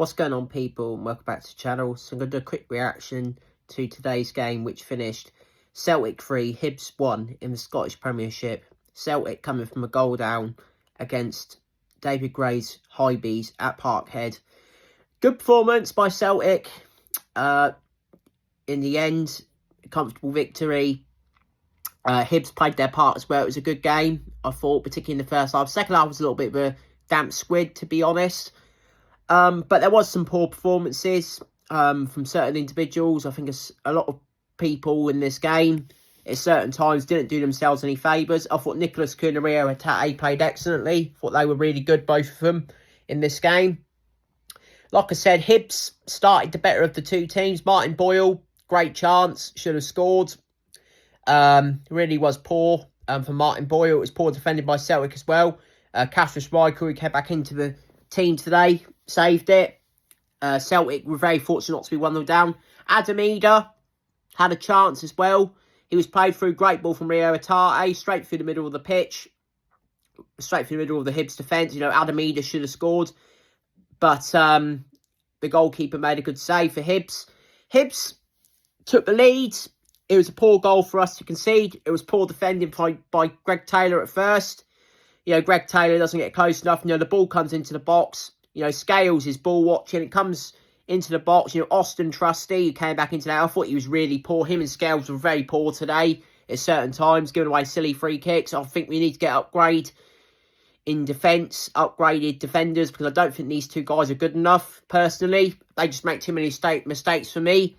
What's going on, people, and welcome back to the channel. So I'm going to do a quick reaction to today's game, which finished Celtic 3, Hibs 1 in the Scottish Premiership. Celtic coming from a goal down against David Gray's Hibees at Parkhead. Good performance by Celtic. In the end, a comfortable victory. Hibs played their part as well. It was a good game, I thought, particularly in the first half. Second half was a little bit of a damp squid, to be honest. But there was some poor performances from certain individuals. I think a lot of people in this game at certain times didn't do themselves any favours. I thought Nicholas Kuhn and Rio Hatate played excellently. Thought they were really good, both of them, in this game. Like I said, Hibs started the better of the two teams. Martin Boyle, great chance, should have scored. Really was poor for Martin Boyle. It was poor defended by Celtic as well. Kasper Schmeichel, who came back into the team today, saved it. Celtic were very fortunate not to be 1-0 down. Adam Ida had a chance as well. He was played through, great ball from Rio Hatate, straight through the middle of the pitch. Straight through the middle of the Hibs defence. You know, Adam Ida should have scored. But the goalkeeper made a good save for Hibs. Hibs took the lead. It was a poor goal for us to concede. It was poor defending by Greg Taylor at first. You know, Greg Taylor doesn't get close enough. You know, the ball comes into the box. You know, Scales is ball watching. It comes into the box. You know, Austin Trusty, who came back into that. I thought he was really poor. Him and Scales were very poor today at certain times, giving away silly free kicks. I think we need to get upgrade in defence, upgraded defenders, because I don't think these two guys are good enough, personally. They just make too many mistakes for me.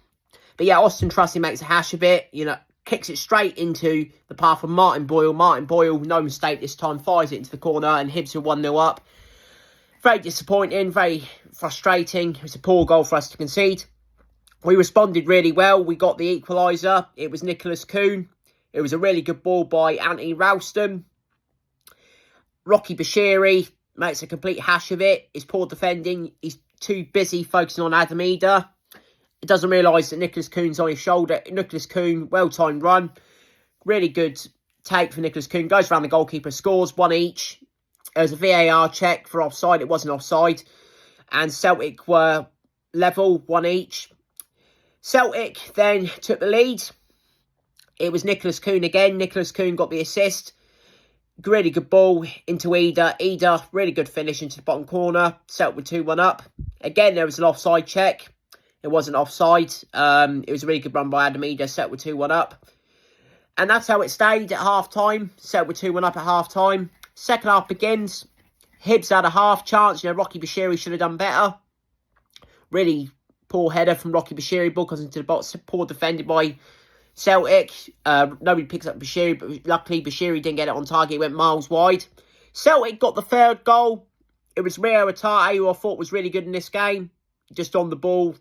But yeah, Austin Trusty makes a hash of it. You know, kicks it straight into the path of Martin Boyle. Martin Boyle, no mistake this time, fires it into the corner, and Hibs are 1-0 up. Very disappointing, very frustrating. It was a poor goal for us to concede. We responded really well. We got the equaliser. It was Nicholas Kuhn. It was a really good ball by Anthony Ralston. Rocky Bashiri makes a complete hash of it. His poor defending. He's too busy focusing on Adam Ida. He doesn't realise that Nicholas Kuhn's on his shoulder. Nicholas Kuhn, well-timed run. Really good take for Nicholas Kuhn. Goes around the goalkeeper, scores one each. There was a VAR check for offside. It wasn't offside. And Celtic were level, one each. Celtic then took the lead. It was Nicholas Kuhn again. Nicholas Kuhn got the assist. Really good ball into Ida. Ida, really good finish into the bottom corner. Celtic were 2-1 up. Again, there was an offside check. It wasn't offside. It was a really good run by Adam Ida. Celtic were 2-1 up. And that's how it stayed at half-time. Celtic were 2-1 up at half-time. Second half begins. Hibs had a half chance. You know, Rocky Bashiri should have done better. Really poor header from Rocky Bashiri. Ball comes into the box. Poor defended by Celtic. Nobody picks up Bashiri, but luckily Bashiri didn't get it on target. It went miles wide. Celtic got the third goal. It was Rio Hatate, who I thought was really good in this game. Just on the ball.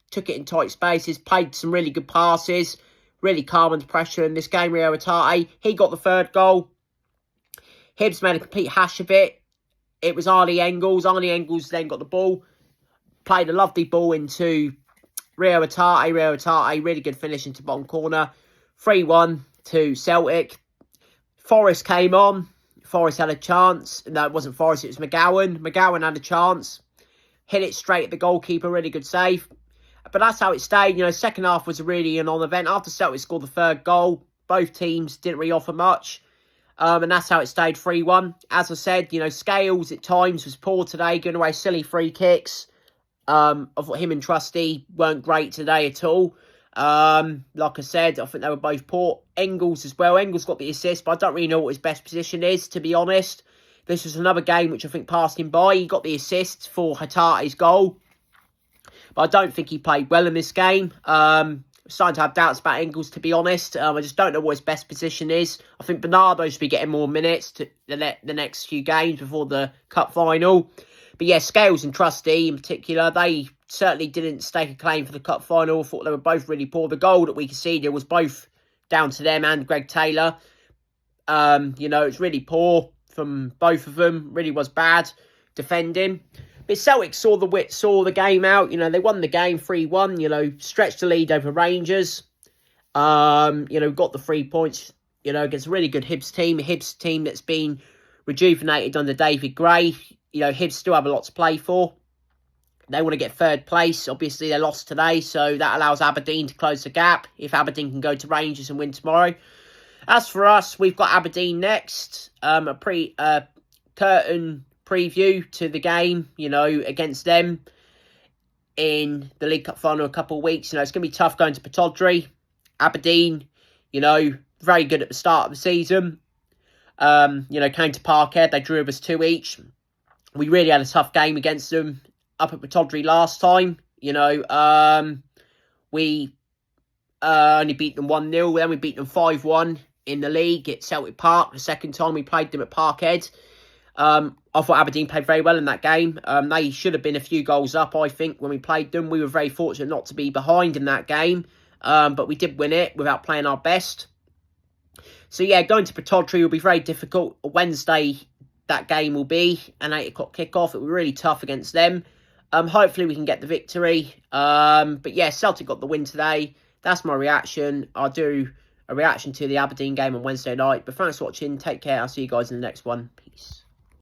Took it in tight spaces. Played some really good passes. Really calm under pressure in this game, Rio Hatate. He got the third goal. Hibs made a complete hash of it. It was Arnie Engels. Arnie Engels then got the ball. Played a lovely ball into Rio Hatate. Rio Hatate, really good finish into bottom corner. 3-1 to Celtic. Forrest came on. Forrest had a chance. No, it wasn't Forrest, it was McGowan. McGowan had a chance. Hit it straight at the goalkeeper. Really good save. But that's how it stayed. You know, second half was really a non-event. After Celtic scored the third goal, both teams didn't really offer much. And that's how it stayed 3-1. As I said, you know, Scales at times was poor today, giving away silly free kicks. I thought him and Trusty weren't great today at all. Like I said, I think they were both poor. Engels as well. Engels got the assist, but I don't really know what his best position is, to be honest. This was another game which I think passed him by. He got the assist for Hatate's goal. But I don't think he played well in this game. Starting to have doubts about Engels, to be honest. I just don't know what his best position is. I think Bernardo should be getting more minutes to the next few games before the cup final. But yeah, Scales and Trusty in particular, they certainly didn't stake a claim for the cup final. I thought they were both really poor. The goal that we conceded was both down to them and Greg Taylor. You know, it's really poor from both of them. Really was bad defending. But Celtic saw the game out. You know, they won the game 3-1. You know, stretched the lead over Rangers. You know, got the 3 points. You know, against a really good Hibs team. A Hibs team that's been rejuvenated under David Gray. You know, Hibs still have a lot to play for. They want to get third place. Obviously, they lost today, so that allows Aberdeen to close the gap if Aberdeen can go to Rangers and win tomorrow. As for us, we've got Aberdeen next. A curtain preview to the game, against them in the League Cup final in a couple of weeks. It's going to be tough going to Pittodrie. Aberdeen, very good at the start of the season. Came to Parkhead. They drew us 2 each. We really had a tough game against them up at Pittodrie last time. We only beat them 1-0. Then we beat them 5-1 in the league at Celtic Park. The second time we played them at Parkhead. I thought Aberdeen played very well in that game. They should have been a few goals up, I think, when we played them. We were very fortunate not to be behind in that game. But we did win it without playing our best. So, yeah, going to Pittodrie will be very difficult. Wednesday, that game will be an 8 o'clock kickoff. It will be really tough against them. Hopefully, we can get the victory. But, yeah, Celtic got the win today. That's my reaction. I'll do a reaction to the Aberdeen game on Wednesday night. But thanks for watching. Take care. I'll see you guys in the next one. Peace.